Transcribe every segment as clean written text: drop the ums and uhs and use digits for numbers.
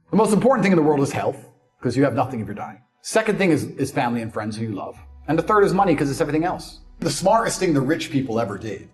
The most important thing in the world is health, because you have nothing if you're dying. Second thing is family and friends who you love. And the third is money, because it's everything else. The smartest thing the rich people ever did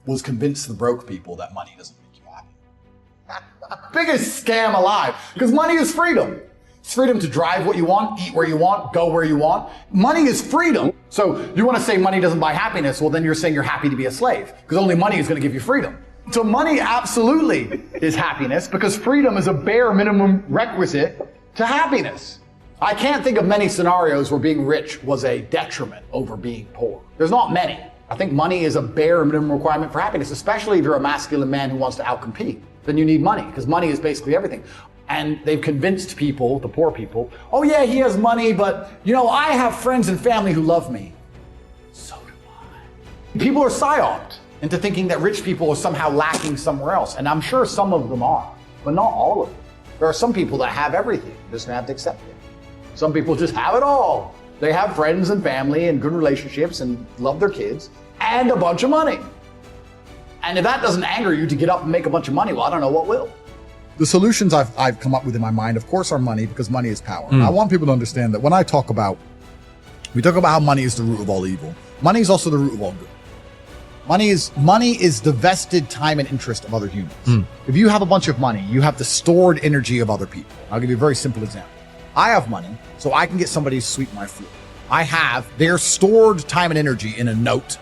was convince the broke people that money doesn't make you happy. Biggest scam alive, because money is freedom. It's freedom to drive what you want, eat where you want, go where you want. Money is freedom. So you want to say money doesn't buy happiness, well then you're saying you're happy to be a slave, because only money is going to give you freedom. So money absolutely is happiness, because freedom is a bare minimum requisite to happiness. I can't think of many scenarios where being rich was a detriment over being poor. There's not many. I think money is a bare minimum requirement for happiness, especially if you're a masculine man who wants to outcompete. Then you need money, because money is basically everything. And they've convinced people, the poor people, oh yeah, he has money, but you know, I have friends and family who love me. So do I. People are psyoped into thinking that rich people are somehow lacking somewhere else. And I'm sure some of them are, but not all of them. There are some people that have everything, just have to accept it. Some people just have it all. They have friends and family and good relationships and love their kids and a bunch of money. And if that doesn't anger you to get up and make a bunch of money, well, I don't know what will. The solutions I've come up with in my mind, of course, are money, because money is power. I want people to understand that when we talk about how money is the root of all evil. Money is also the root of all good. Money is the vested time and interest of other humans. If you have a bunch of money, you have the stored energy of other people. I'll give you a very simple example. I have money, so I can get somebody to sweep my floor. I have their stored time and energy in a note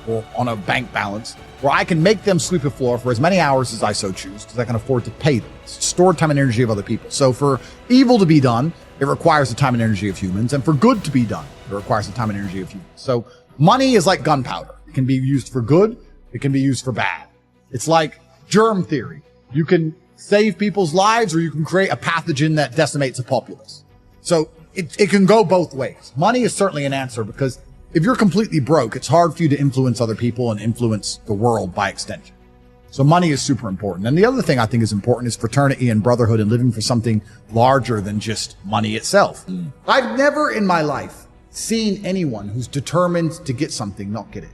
or on a bank balance, where I can make them sweep the floor for as many hours as I so choose, because I can afford to pay them. It's stored time and energy of other people. So for evil to be done, it requires the time and energy of humans. And for good to be done, it requires the time and energy of humans. So money is like gunpowder. It can be used for good. It can be used for bad. It's like germ theory. You can save people's lives, or you can create a pathogen that decimates a populace. So it can go both ways. Money is certainly an answer, because if you're completely broke, it's hard for you to influence other people and influence the world by extension. So money is super important. And the other thing I think is important is fraternity and brotherhood, and living for something larger than just money itself. I've never in my life seen anyone who's determined to get something not get it.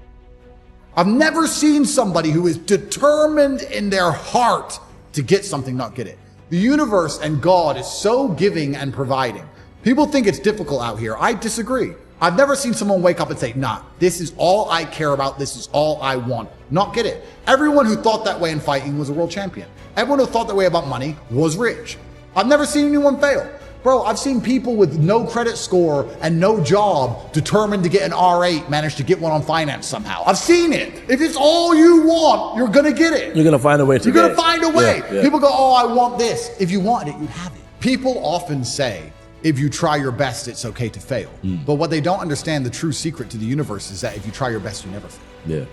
I've never seen somebody who is determined in their heart to get something not get it. The universe and God is so giving and providing. People think it's difficult out here. I disagree. I've never seen someone wake up and say, nah, this is all I care about. This is all I want. Not get it. Everyone who thought that way in fighting was a world champion. Everyone who thought that way about money was rich. I've never seen anyone fail. Bro, I've seen people with no credit score and no job determined to get an R8 manage to get one on finance somehow. I've seen it. If it's all you want, you're going to get it. You're going to find a way to You're going to find a way. Yeah. People go, oh, I want this. If you wanted it, you'd have it. People often say, if you try your best, it's okay to fail. But what they don't understand, the true secret to the universe is that if you try your best, you never fail. Yeah.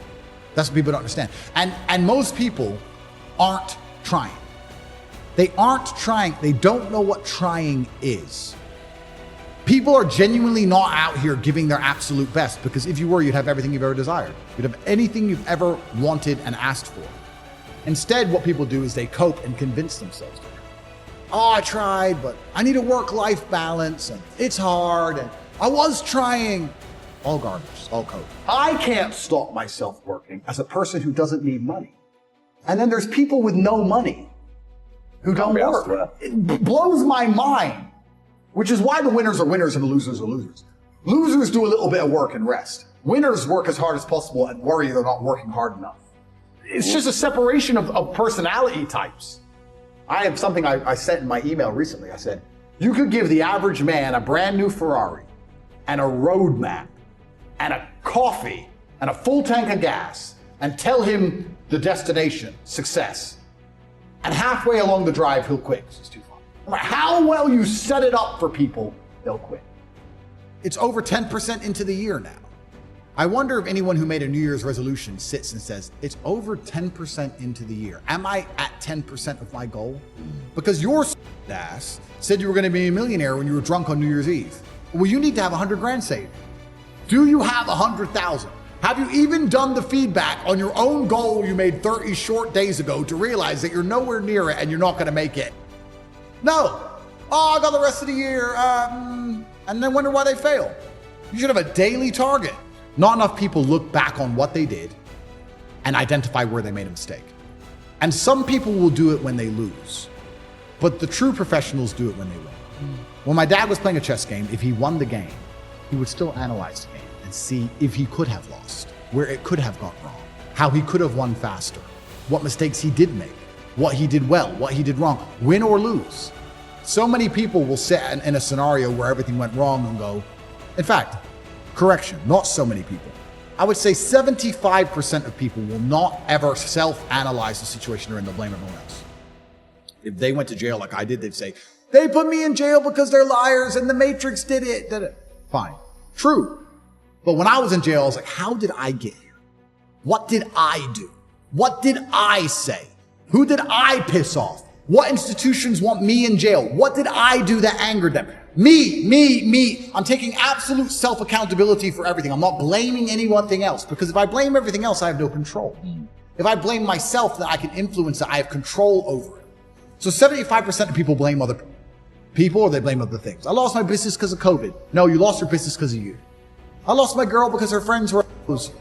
That's what people don't understand. And most people aren't trying. They aren't trying. They don't know what trying is. People are genuinely not out here giving their absolute best, because if you were, you'd have everything you've ever desired. You'd have anything you've ever wanted and asked for. Instead, what people do is they cope and convince themselves. Oh, I tried, but I need a work-life balance, and it's hard, and I was trying. All garbage, all cope. I can't stop myself working as a person who doesn't need money. And then there's people with no money who don't work. It blows my mind, which is why the winners are winners and the losers are losers. Losers do a little bit of work and rest. Winners work as hard as possible and worry they're not working hard enough. It's just a separation of personality types. I have something I sent in my email recently. I said, you could give the average man a brand new Ferrari and a road map and a coffee and a full tank of gas and tell him the destination, success. And halfway along the drive, he'll quit because it's too far. No matter how well you set it up for people, they'll quit. It's over 10% into the year now. I wonder if anyone who made a New Year's resolution sits and says, it's over 10% into the year. Am I at 10% of my goal? Because your ass said you were going to be a millionaire when you were drunk on New Year's Eve. Well, you need to have 100 grand saved. Do you have 100,000? Have you even done the feedback on your own goal you made 30 short days ago to realize that you're nowhere near it and you're not going to make it? No. Oh, I got the rest of the year. And then wonder why they fail. You should have a daily target. Not enough people look back on what they did and identify where they made a mistake. And some people will do it when they lose. But the true professionals do it when they win. When my dad was playing a chess game, if he won the game, he would still analyze the game and see if he could have lost, where it could have gone wrong, how he could have won faster, what mistakes he did make, what he did well, what he did wrong, win or lose. So many people will sit in a scenario where everything went wrong and go, in fact, correction, not so many people. I would say 75% of people will not ever self-analyze the situation they're in, they'll blame everyone else. If they went to jail like I did, they'd say, they put me in jail because they're liars and the Matrix did it. Fine. True. But when I was in jail, I was like, how did I get here? What did I do? What did I say? Who did I piss off? What institutions want me in jail? What did I do that angered them? Me. I'm taking absolute self-accountability for everything. I'm not blaming anything else, because if I blame everything else, I have no control. If I blame myself, then I can influence it. I have control over it. So 75% of people blame other people, or they blame other things. I lost my business because of COVID. No, you lost your business because of you. I lost my girl because her friends were.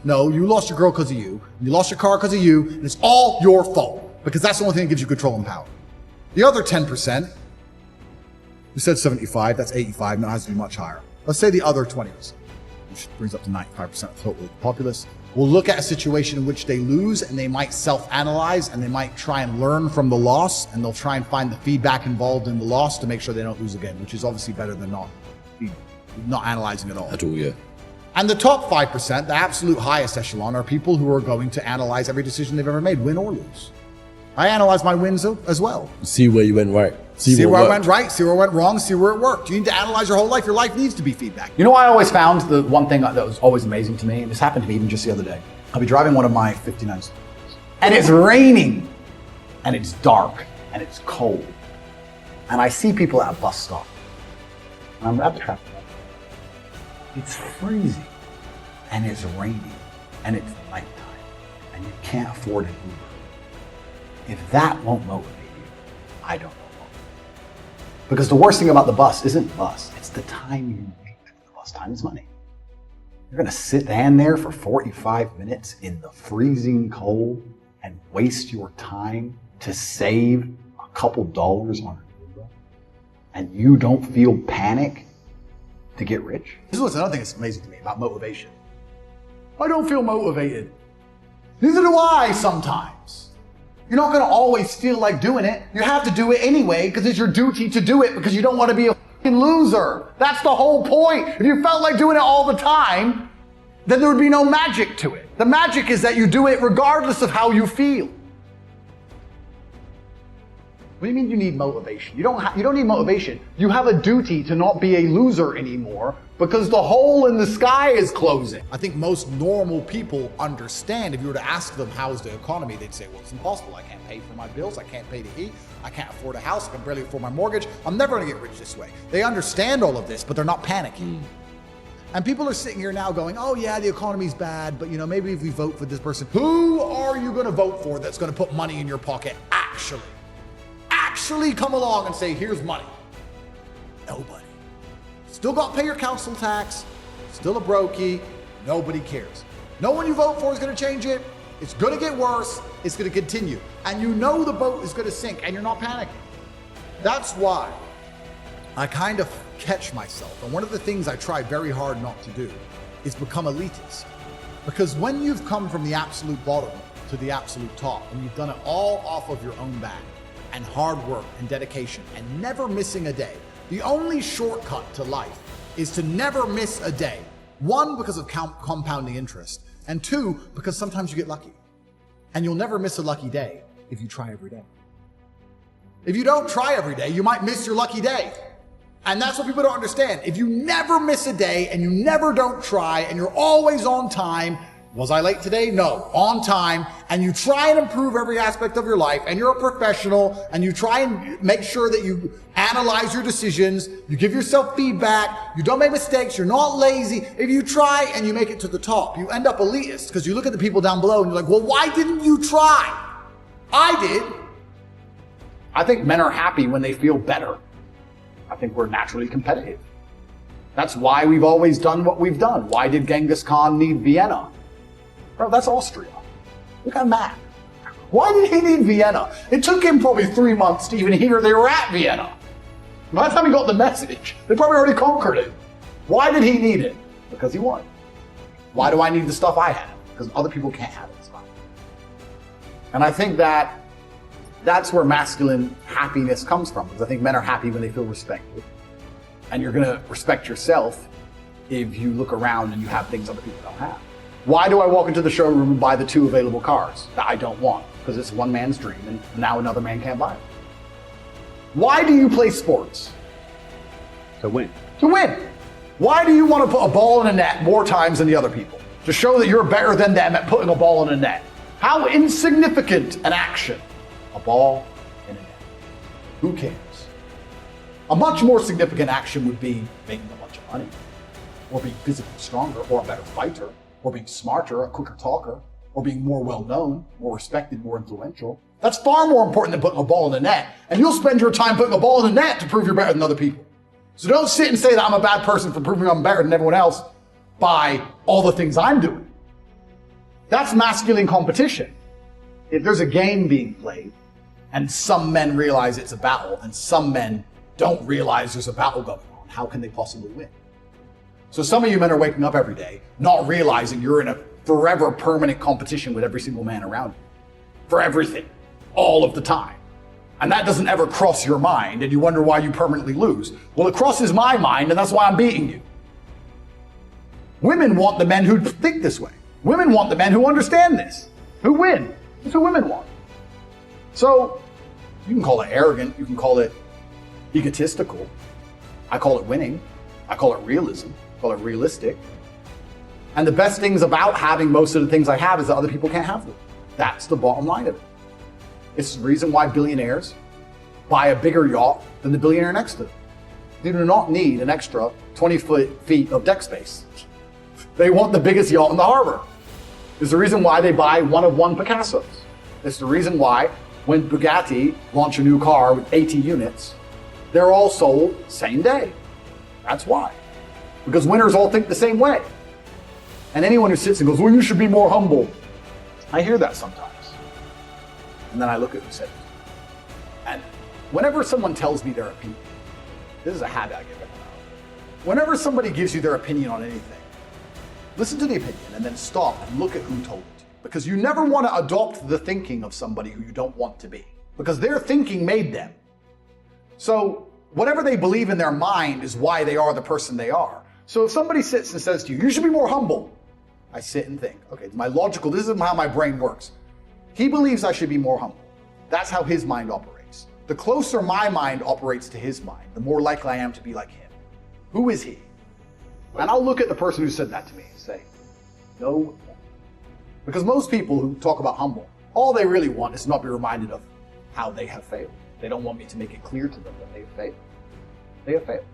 No, you lost your girl because of you. You lost your car because of you. And it's all your fault, because that's the only thing that gives you control and power. The other 10%, you said 75, that's 85, now it has to be much higher. Let's say the other 20%, which brings up to 95% of the total populace, will look at a situation in which they lose, and they might self-analyze, and they might try and learn from the loss, and they'll try and find the feedback involved in the loss to make sure they don't lose again, which is obviously better than not analyzing at all. At all, yeah. And the top 5%, the absolute highest echelon, are people who are going to analyze every decision they've ever made, win or lose. I analyze my wins as well. See where you went right. See where I went right, see where I went wrong, see where it worked. You need to analyze your whole life. Your life needs to be feedback. You know, I always found the one thing that was always amazing to me, and this happened to me even just the other day. I'll be driving one of my 59s, and it's raining, and it's dark, and it's cold. And I see people at a bus stop. And I'm at the traffic light. It's freezing, and it's raining, and it's nighttime, and you can't afford an Uber. If that won't motivate you, I don't know what will. Because the worst thing about the bus isn't the bus, it's the time you wait for the bus. Time is money. You're gonna stand there for 45 minutes in the freezing cold and waste your time to save a couple dollars on an Uber, and you don't feel panic to get rich? This is another thing that's amazing to me about motivation. I don't feel motivated. Neither do I sometimes. You're not going to always feel like doing it. You have to do it anyway because it's your duty to do it, because you don't want to be a fucking loser. That's the whole point. If you felt like doing it all the time, then there would be no magic to it. The magic is that you do it regardless of how you feel. What do you mean you need motivation? You don't need motivation. You have a duty to not be a loser anymore because the hole in the sky is closing. I think most normal people understand. If you were to ask them how's the economy, they'd say, well, it's impossible. I can't pay for my bills. I can't pay to eat. I can't afford a house. I can barely afford my mortgage. I'm never going to get rich this way. They understand all of this, but they're not panicking. And people are sitting here now going, oh yeah, the economy's bad, but maybe if we vote for this person, who are you going to vote for that's going to put money in your pocket actually come along and say, here's money? Nobody. Still got to pay your council tax, still a brokey, nobody cares. No one you vote for is going to change it. It's going to get worse. It's going to continue. And you know the boat is going to sink and you're not panicking. That's why I kind of catch myself. And one of the things I try very hard not to do is become elitist. Because when you've come from the absolute bottom to the absolute top, and you've done it all off of your own back, and hard work and dedication and never missing a day. The only shortcut to life is to never miss a day. One, because of compounding interest, and two, because sometimes you get lucky. And you'll never miss a lucky day if you try every day. If you don't try every day, you might miss your lucky day. And that's what people don't understand. If you never miss a day and you never don't try and you're always on time, was I late today? No, on time. And you try and improve every aspect of your life, and you're a professional, and you try and make sure that you analyze your decisions, you give yourself feedback, you don't make mistakes, you're not lazy. If you try and you make it to the top, you end up elitist because you look at the people down below and you're like, well, why didn't you try? I did. I think men are happy when they feel better. I think we're naturally competitive. That's why we've always done what we've done. Why did Genghis Khan need Vienna? Bro, that's Austria. Look at a map. Why did he need Vienna? It took him probably 3 months to even hear they were at Vienna. By the time he got the message, they probably already conquered it. Why did he need it? Because he won. Why do I need the stuff I have? Because other people can't have it. And I think that that's where masculine happiness comes from. Because I think men are happy when they feel respected. And you're going to respect yourself if you look around and you have things other people don't have. Why do I walk into the showroom and buy the 2 available cars that I don't want? Because it's one man's dream and now another man can't buy it. Why do you play sports? To win. To win. Why do you want to put a ball in a net more times than the other people? To show that you're better than them at putting a ball in a net. How insignificant an action. A ball in a net. Who cares? A much more significant action would be making a bunch of money, or being physically stronger, or a better fighter, or being smarter, a quicker talker, or being more well-known, more respected, more influential. That's far more important than putting a ball in the net. And you'll spend your time putting a ball in the net to prove you're better than other people. So don't sit and say that I'm a bad person for proving I'm better than everyone else by all the things I'm doing. That's masculine competition. If there's a game being played, and some men realize it's a battle, and some men don't realize there's a battle going on, how can they possibly win? So some of you men are waking up every day not realizing you're in a forever permanent competition with every single man around you. For everything. All of the time. And that doesn't ever cross your mind, and you wonder why you permanently lose. Well, it crosses my mind, and that's why I'm beating you. Women want the men who think this way. Women want the men who understand this, who win. That's what women want. So, you can call it arrogant, you can call it egotistical. I call it winning. I call it realism. I call it realistic. And the best things about having most of the things I have is that other people can't have them. That's the bottom line of it. It's the reason why billionaires buy a bigger yacht than the billionaire next to them. They do not need an extra 20 feet of deck space. They want the biggest yacht in the harbor. It's the reason why they buy one of one Picassos. It's the reason why when Bugatti launch a new car with 80 units, they're all sold same day. That's why. Because winners all think the same way. And anyone who sits and goes, well, you should be more humble. I hear that sometimes. And then I look at who said it. And whenever someone tells me their opinion, this is a habit I give everyone. Whenever somebody gives you their opinion on anything, listen to the opinion and then stop and look at who told it to you. Because you never want to adopt the thinking of somebody who you don't want to be. Because their thinking made them. So whatever they believe in their mind is why they are the person they are. So if somebody sits and says to you, you should be more humble. I sit and think, okay, this is how my brain works. He believes I should be more humble. That's how his mind operates. The closer my mind operates to his mind, the more likely I am to be like him. Who is he? And I'll look at the person who said that to me and say, no. Because most people who talk about humble, all they really want is to not be reminded of how they have failed. They don't want me to make it clear to them that they have failed. They have failed.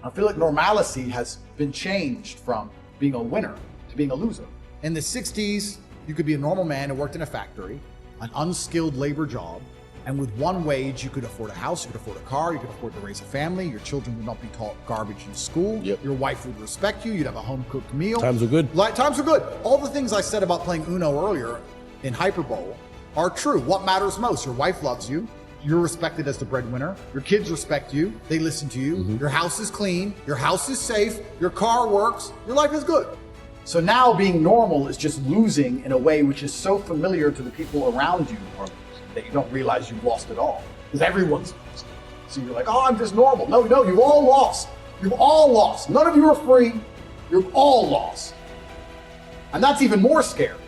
I feel like normalcy has been changed from being a winner to being a loser. In the 60s, you could be a normal man who worked in a factory, an unskilled labor job, and with one wage, you could afford a house, you could afford a car, you could afford to raise a family, your children would not be taught garbage in school, your wife would respect you, you'd have a home-cooked meal. Times are good. Times are good. All the things I said about playing Uno earlier in Hyperbowl are true. What matters most? Your wife loves you, you're respected as the breadwinner, your kids respect you, they listen to you, your house is clean, your house is safe, your car works, your life is good. So now being normal is just losing in a way which is so familiar to the people around you are losing that you don't realize you've lost it all. Because everyone's losing. So you're like, oh, I'm just normal. No, you've all lost. You've all lost. None of you are free. You've all lost. And that's even more scary.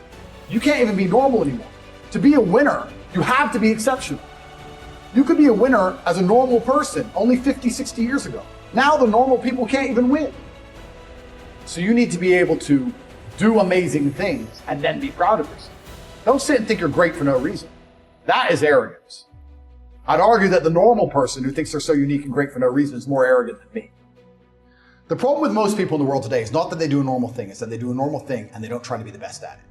You can't even be normal anymore. To be a winner, you have to be exceptional. You could be a winner as a normal person only 50, 60 years ago. Now the normal people can't even win. So you need to be able to do amazing things and then be proud of yourself. Don't sit and think you're great for no reason. That is arrogance. I'd argue that the normal person who thinks they're so unique and great for no reason is more arrogant than me. The problem with most people in the world today is not that they do a normal thing, it's that they do a normal thing and they don't try to be the best at it.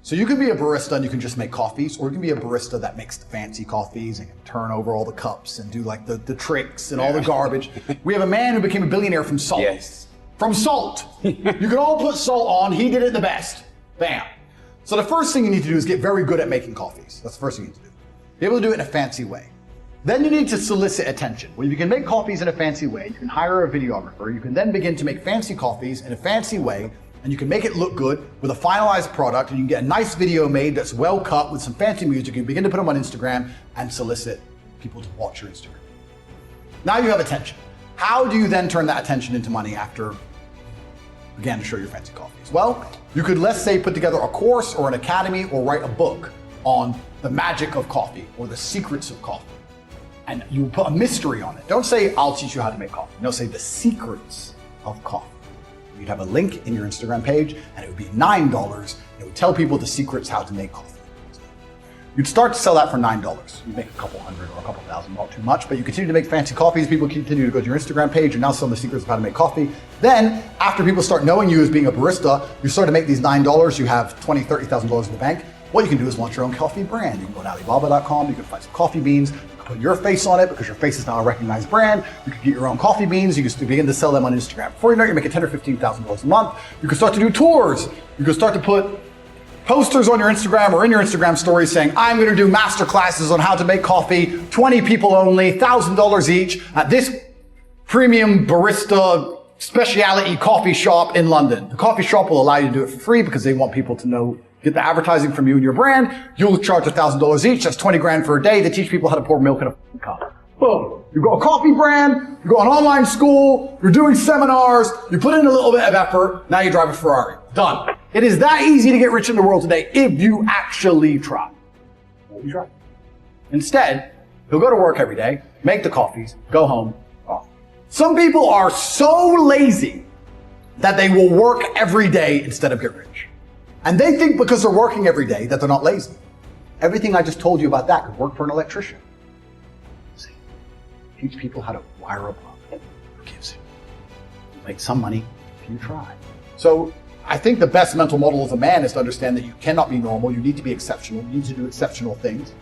So you can be a barista and you can just make coffees, or you can be a barista that makes the fancy coffees and can turn over all the cups and do like the tricks and all the garbage. We have a man who became a billionaire from salt. Yes. From salt. You can all put salt on, he did it the best. Bam. So the first thing you need to do is get very good at making coffees. That's the first thing you need to do. Be able to do it in a fancy way. Then you need to solicit attention. Well, you can make coffees in a fancy way. You can hire a videographer. You can then begin to make fancy coffees in a fancy way, and you can make it look good with a finalized product, and you can get a nice video made that's well cut with some fancy music. You can begin to put them on Instagram and solicit people to watch your Instagram. Now you have attention. How do you then turn that attention into money after, again, to show your fancy coffees? Well, you could, let's say, put together a course or an academy or write a book on the magic of coffee or the secrets of coffee. And you put a mystery on it. Don't say, I'll teach you how to make coffee. No, say the secrets of coffee. You'd have a link in your Instagram page, and it would be $9. And it would tell people the secrets how to make coffee. You'd start to sell that for $9. You'd make a couple hundred or a couple thousand, not too much, but you continue to make fancy coffees. People continue to go to your Instagram page. You're now selling the secrets of how to make coffee. Then, after people start knowing you as being a barista, you start to make these $9. You have $20,000, $30,000 in the bank. What you can do is launch your own coffee brand. You can go to Alibaba.com. You can find some coffee beans. Put your face on it because your face is now a recognized brand. You can get your own coffee beans. You can begin to sell them on Instagram. Before you know it, you're making $10,000 or $15,000 a month. You can start to do tours. You can start to put posters on your Instagram or in your Instagram stories saying, I'm going to do master classes on how to make coffee, 20 people only, $1,000 each at this premium barista specialty coffee shop in London. The coffee shop will allow you to do it for free because they want people to know, get the advertising from you and your brand. You'll charge $1,000 each. That's 20 grand for a day. They teach people how to pour milk in a cup. Boom. You've got a coffee brand. You've got an online school. You're doing seminars. You put in a little bit of effort. Now you drive a Ferrari. Done. It is that easy to get rich in the world today if you actually try. You try. Instead, you'll go to work every day, make the coffees, go home, off. Some people are so lazy that they will work every day instead of get rich. And they think because they're working every day that they're not lazy. Everything I just told you about that could work for an electrician. See, teach people how to wire a plug. Who gives you? You'll make some money if you try. So I think the best mental model of a man is to understand that you cannot be normal. You need to be exceptional. You need to do exceptional things.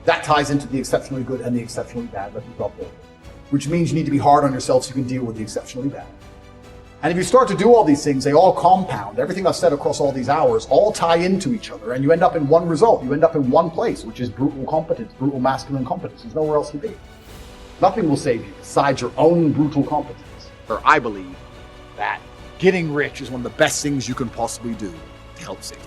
That ties into the exceptionally good and the exceptionally bad, like we talked about, which means you need to be hard on yourself so you can deal with the exceptionally bad. And if you start to do all these things, they all compound. Everything I've said across all these hours all tie into each other, and you end up in one result. You end up in one place, which is brutal competence, brutal masculine competence. There's nowhere else to be. Nothing will save you besides your own brutal competence. Or I believe that getting rich is one of the best things you can possibly do to help save you.